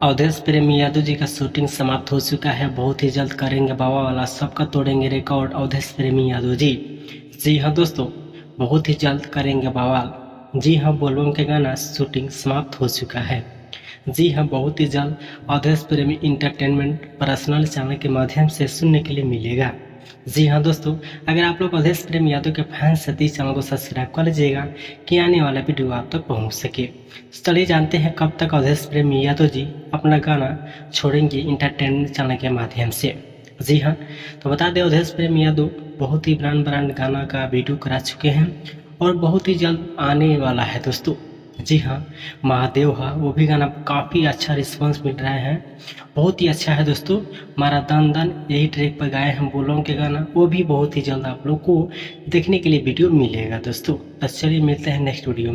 अवधेश प्रेमी यादव जी का शूटिंग समाप्त हो चुका है। बहुत ही जल्द करेंगे बाबा वाला, सबका तोड़ेंगे रिकॉर्ड अवधेश प्रेमी यादव जी। जी हाँ दोस्तों, बहुत ही जल्द करेंगे बवाल। जी हाँ, बोलबम के गाना शूटिंग समाप्त हो चुका है। जी हाँ, बहुत ही जल्द अवधेश प्रेमी इंटरटेनमेंट पर्सनल चैनल के माध्यम से सुनने के लिए मिलेगा। जी हाँ दोस्तों, अगर आप लोग अवधेश प्रेमी यादव के फैंस हैं तो इस चैनल को सब्सक्राइब कर लीजिएगा कि आने वाला वीडियो आप तक पहुँच सके। चलिए जानते हैं कब तक अवधेश प्रेमी यादव जी अपना गाना छोड़ेंगे इंटरटेनमेंट चैनल के माध्यम से। जी हाँ, तो बता दें अवधेश प्रेमी यादव बहुत ही ब्रांड गाना का वीडियो करा चुके हैं और बहुत ही जल्द आने वाला है दोस्तों। जी हाँ, महादेव हा वो भी गाना काफ़ी अच्छा रिस्पांस मिल रहा है, बहुत ही अच्छा है दोस्तों। मारा दन दन यही ट्रैक पर गाए हम बोलों के गाना, वो भी बहुत ही जल्द आप लोग को देखने के लिए वीडियो मिलेगा दोस्तों। तो चलिए मिलते हैं नेक्स्ट वीडियो में।